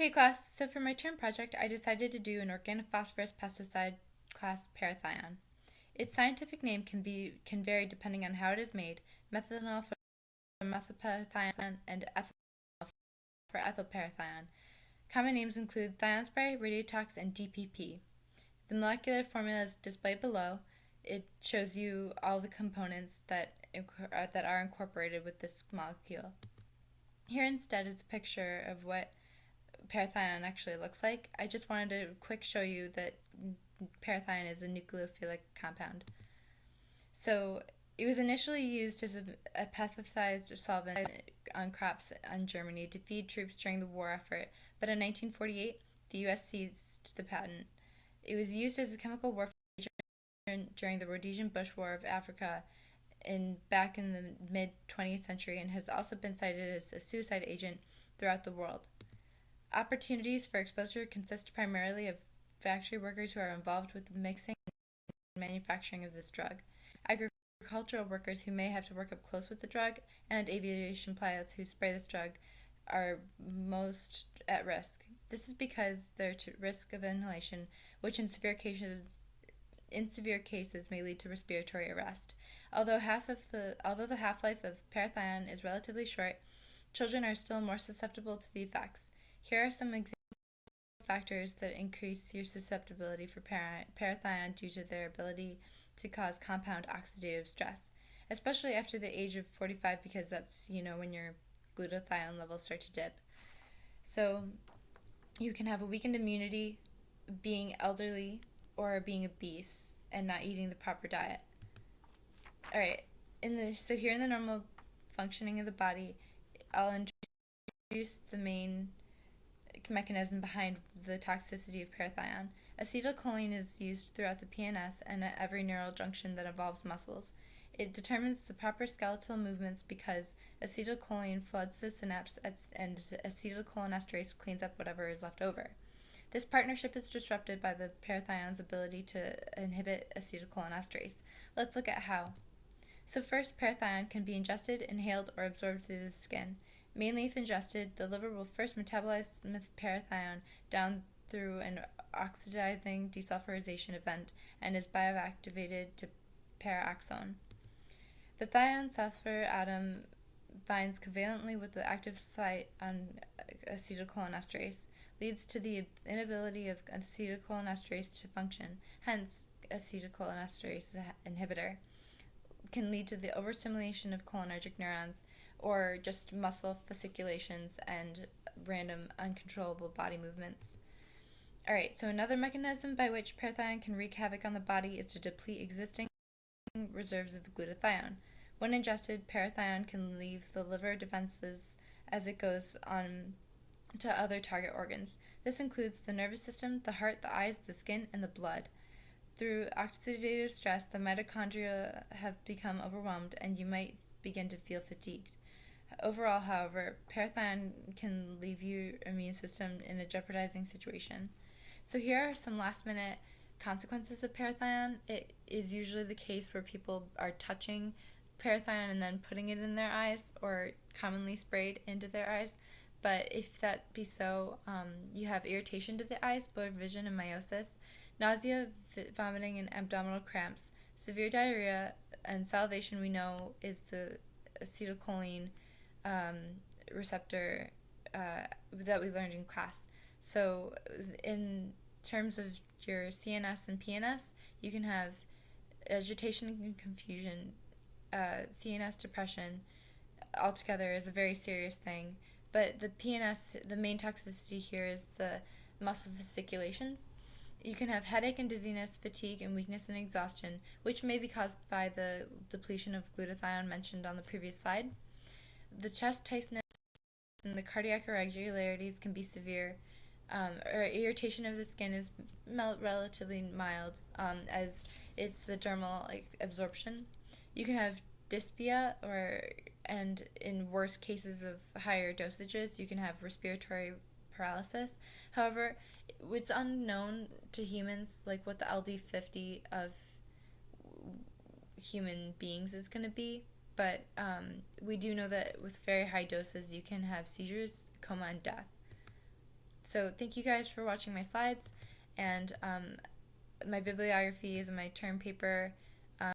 Hey class, so for my term project, I decided to do an organophosphorus pesticide class parathion. Its scientific name can vary depending on how it is made: methanol for methylparathion and ethanol for ethylparathion. Common names include thion spray, radiotox, and DPP. The molecular formula is displayed below. It shows you all the components that are incorporated with this molecule. Here instead is a picture of what parathion actually looks like. I just wanted to quick show you that parathion is a nucleophilic compound. So it was initially used as a pesticide solvent on crops in Germany to feed troops during the war effort, but in 1948 the U.S. seized the patent. It was used as a chemical warfare during the Rhodesian Bush War of Africa back in the mid 20th century, and has also been cited as a suicide agent throughout the world. Opportunities for exposure consist primarily of factory workers who are involved with the mixing and manufacturing of this drug, agricultural workers who may have to work up close with the drug, and aviation pilots who spray this drug are most at risk. This is because they're at risk of inhalation, which in severe cases may lead to respiratory arrest. Although the half-life of parathion is relatively short, children are still more susceptible to the effects. Here are some example factors that increase your susceptibility for parathion due to their ability to cause compound oxidative stress, especially after the age of 45, because that's when your glutathione levels start to dip. So you can have a weakened immunity, being elderly, or being obese and not eating the proper diet. All right, so here in the normal functioning of the body, I'll introduce the main mechanism behind the toxicity of parathion. Acetylcholine is used throughout the PNS and at every neural junction that involves muscles. It determines the proper skeletal movements because acetylcholine floods the synapse and acetylcholinesterase cleans up whatever is left over. This partnership is disrupted by the parathion's ability to inhibit acetylcholinesterase. Let's look at how. So first, parathion can be ingested, inhaled, or absorbed through the skin. Mainly if ingested, the liver will first metabolize parathion down through an oxidizing desulfurization event and is bioactivated to paraoxone. The thion sulfur atom binds covalently with the active site on acetylcholinesterase, leads to the inability of acetylcholinesterase to function, hence acetylcholinesterase inhibitor, can lead to the overstimulation of cholinergic neurons or just muscle fasciculations and random uncontrollable body movements. Alright, so another mechanism by which parathion can wreak havoc on the body is to deplete existing reserves of glutathione. When ingested, parathion can leave the liver defenses as it goes on to other target organs. This includes the nervous system, the heart, the eyes, the skin, and the blood. Through oxidative stress, the mitochondria have become overwhelmed and you might begin to feel fatigued. Overall, however, parathion can leave your immune system in a jeopardizing situation. So here are some last-minute consequences of parathion. It is usually the case where people are touching parathion and then putting it in their eyes, or commonly sprayed into their eyes. But if that be so, you have irritation to the eyes, blurred vision, and meiosis, nausea, vomiting, and abdominal cramps, severe diarrhea, and salivation. We know is the acetylcholine receptor that we learned in class. So in terms of your CNS and PNS, you can have agitation and confusion. CNS depression altogether is a very serious thing, but the PNS, the main toxicity here is the muscle fasciculations. You can have headache and dizziness, fatigue, and weakness and exhaustion, which may be caused by the depletion of glutathione mentioned on the previous slide. The chest tightness and the cardiac irregularities can be severe. Or irritation of the skin is relatively mild, as it's the dermal absorption. You can have dyspnea, and in worse cases of higher dosages, you can have respiratory paralysis. However, it's unknown to humans what the LD50 of human beings is going to be, but we do know that with very high doses you can have seizures, coma, and death. So thank you guys for watching my slides, and my bibliography is in my term paper